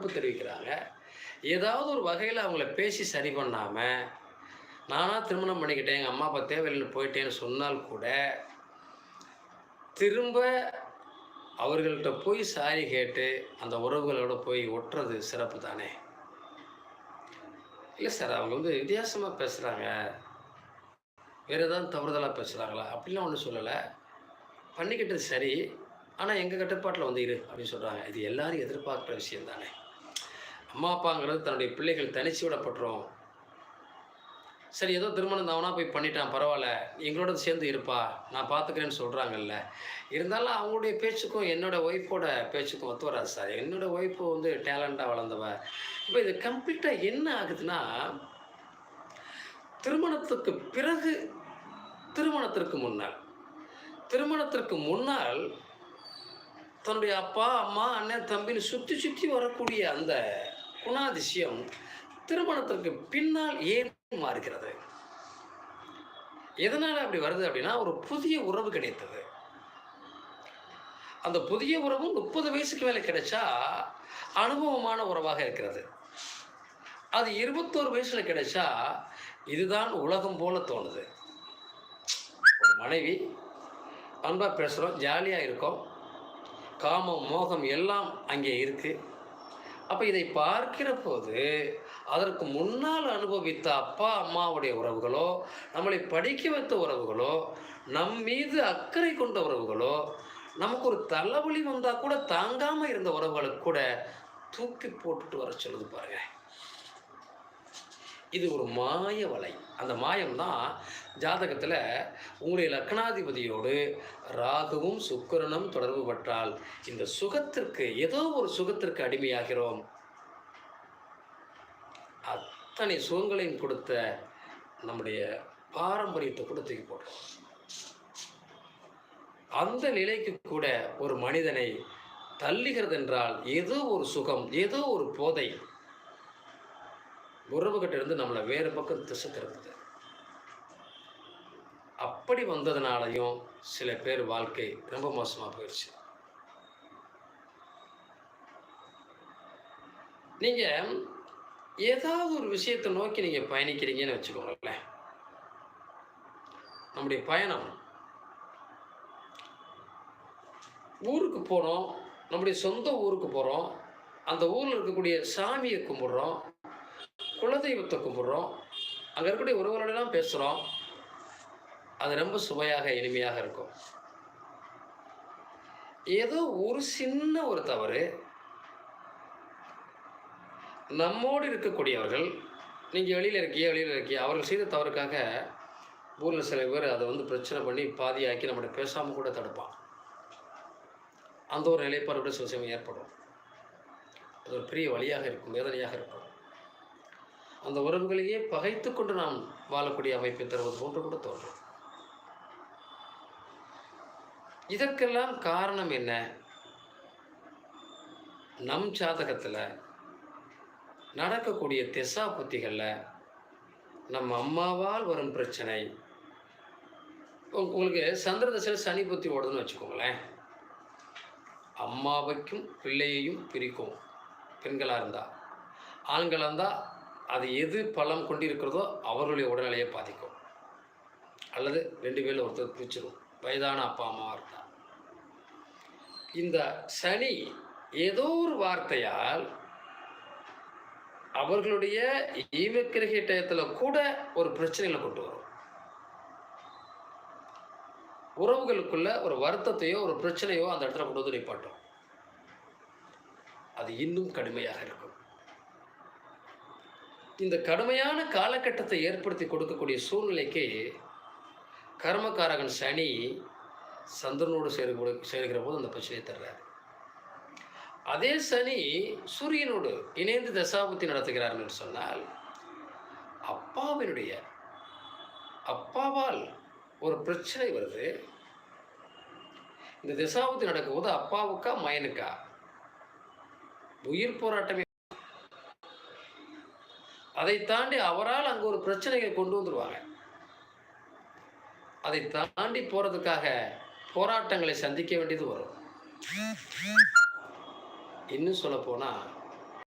தெரிவிக்கிறாங்க. ஏதாவது ஒரு வகையில அவங்கள பேசி சரி பண்ணாம, நானா திருமணம் பண்ணிக்கிட்டேன், எங்க அம்மா, அப்பா தேவையில்லன்னு போயிட்டேன்னு சொன்னால் கூட, திரும்ப அவர்கள்ட்ட போய் சாரி கேட்டு, அந்த உறவுகளோட போய் ஒட்டுறது சிறப்பு தானே! இல்ல சார், அவங்க வித்தியாசமா பேசுறாங்க. வேற ஏதாவது தவறுதலா பேசுறாங்களா? அப்படிலாம் ஒண்ணும் சொல்லல. பண்ணிக்கிட்டது சரி. ஆனா எங்க கட்டுப்பாட்டுல இரு அப்படின்னு சொல்றாங்க. இது எல்லாரும் எதிர்பார்க்கிற விஷயம் தானே! அம்மா, அப்பாங்கிறது தன்னுடைய பிள்ளைகள் தனிச்சு விடப்பட்டுரும். சரி ஏதோ திருமணம் தான் அவனா போய் பண்ணிட்டான் பரவால்ல. எங்களோட சேர்ந்து இருப்பா. நான் பார்த்துக்கிறேன்னு சொல்றாங்கல்ல. இருந்தாலும் அவங்களுடைய பேச்சுக்கும், என்னோட ஒய்ஃபோட பேச்சுக்கும் ஒத்து வராது சார். என்னோட ஒய்ஃப் டேலண்டா வளர்ந்தவ. இப்ப இது கம்ப்ளீட்டா என்ன ஆகுதுன்னா, திருமணத்துக்கு பிறகு, திருமணத்திற்கு முன்னால். திருமணத்திற்கு முன்னால் தன்னுடைய அப்பா, அம்மா, அண்ணன், தம்பின்னு சுத்தி சுத்தி வரக்கூடிய அந்த குணாதிசயம் திருமணத்திற்கு பின்னால் ஏன் மாறுகிறது? எதனால அப்படி வருது அப்படின்னா, ஒரு புதிய உறவு கிடைத்தது. அந்த புதிய உறவு 30 வயசுக்கு மேல கிடைச்சா, அனுபவமான உறவாக இருக்கிறது. அது 21 வயசுல கிடைச்சா, இதுதான் உலகம் போல தோணுது. ஒரு மனைவி, அன்பா பேசுறோம், ஜாலியா இருக்கோம். காமம், மோகம் எல்லாம் அங்கே இருக்கு. அப்ப இதை பார்க்கிற போது, அதற்கு முன்னால் அனுபவித்த அப்பா, அம்மாவுடைய உறவுகளோ, நம்மளை படிக்க வைத்த உறவுகளோ, நம் மீது அக்கறை கொண்ட உறவுகளோ, நமக்கு ஒரு தலைவலி வந்தா கூட தாங்காம இருந்த உறவுகளுக்கு கூட தூக்கி போட்டுட்டு வர சொல்லுது பாருங்க. இது ஒரு மாய வலை. அந்த மாயம் தான் ஜாதகத்துல உங்களுடைய லக்னாதிபதியோடு ராகுவும் சுக்கிரனும் தொடர்பு பட்டால், இந்த சுகத்திற்கு ஏதோ ஒரு சுகத்திற்கு அடிமையாகிறோம். அத்தனை சுகங்களையும் கொடுத்த நம்முடைய பாரம்பரியத்தை கூட தூக்கி போடுறோம். அந்த நிலைக்கு கூட ஒரு மனிதனை தள்ளுகிறது என்றால், ஏதோ ஒரு சுகம், ஏதோ ஒரு போதை உறவுகிட்ட இருந்து நம்மளை வேறு பக்கம் திசை திருப்புது. அப்படி வந்ததுனாலையும் சில பேர் வாழ்க்கை ரொம்ப மோசமா போயிடுச்சு. நீங்க ஏதாவது ஒரு விஷயத்தை நோக்கி நீங்க பயணிக்கிறீங்கன்னு வச்சுக்கோங்களேன். நம்முடைய பயணம் ஊருக்கு போறோம். நம்முடைய சொந்த ஊருக்கு போறோம். அந்த ஊர்ல இருக்கக்கூடிய சாமியை கும்பிடுறோம். குலதெய்வத்தை கும்பிடுறோம். அங்க இருக்கக்கூடிய உறவுகளோட எல்லாம் பேசுறோம். அது ரொம்ப சுவையாக, இனிமையாக இருக்கும். ஏதோ ஒரு சின்ன ஒரு தவறு, நம்மோடு இருக்கக்கூடியவர்கள், நீங்க வெளியில இருக்கீங்க, அவர்கள் செய்த தவறுக்காக ஊர்ல சில பேர் அதை பிரச்சனை பண்ணி பாதியாக்கி நம்மகிட்ட பேசாம கூட தடுப்பான். அந்த ஒரு நிலைப்பாடு கூட சில சமயம் ஏற்படும். அது ஒரு பெரிய வலியாக இருக்கும், வேதனையாக இருக்கும். அந்த உறவுகளையே பகைத்துக் கொண்டு நாம் வாழக்கூடிய அமைப்பை தருவது போன்று கூட தோன்றும். இதற்கெல்லாம் காரணம் என்ன? நம் ஜாதகத்துல நடக்கக்கூடிய திசா புத்திகள்ல நம்ம அம்மாவால் வரும் பிரச்சனை. உங்களுக்கு சந்திர தசையில் சனி புத்தி ஓடுதுன்னு வச்சுக்கோங்களேன். அம்மாவைக்கும் பிள்ளையையும் பிரிக்கும். பெண்களா இருந்தா, ஆண்களா இருந்தா அது எது பலம் கொண்டிருக்கிறதோ அவர்களுடைய உடல்நிலையை பாதிக்கும். அல்லது 2 பேர்ல ஒருத்தர் பிரிச்சிடும். வயதான அப்பா அம்மாவா இருந்தா. இந்த சனி ஏதோ ஒரு வார்த்தையால் அவர்களுடைய ஈமக்கிரகை டயத்துல கூட ஒரு பிரச்சனைகளை கொண்டு வரும். உறவுகளுக்குள்ள ஒரு வருத்தத்தையோ ஒரு பிரச்சனையோ அந்த இடத்துல கொண்டு வந்து நிப்பாட்டும். அது இன்னும் கடுமையாக இருக்கும். இந்த கடுமையான காலகட்டத்தை ஏற்படுத்தி கொடுக்கக்கூடிய சூழ்நிலைக்கு கர்மகாரகன் சனி சந்திரனோடு சேர்கிற போது அந்த பிரச்சனையை தர்றாரு. அதே சனி சூரியனோடு இணைந்து தசாபுத்தி நடத்துகிறார் என்று சொன்னால், அப்பாவால் ஒரு பிரச்சனை வருது. இந்த தசாபுத்தி நடக்கும்போது அப்பாவுக்கா மயனுக்கா உயிர் போராட்டமே. அதை தாண்டி அவரால் அங்க ஒரு பிரச்சனையை கொண்டு வந்துருவாங்க. அதை தாண்டி போறதுக்காக போராட்டங்களை சந்திக்க வேண்டியது வரும். இன்னும் சொல்ல போனா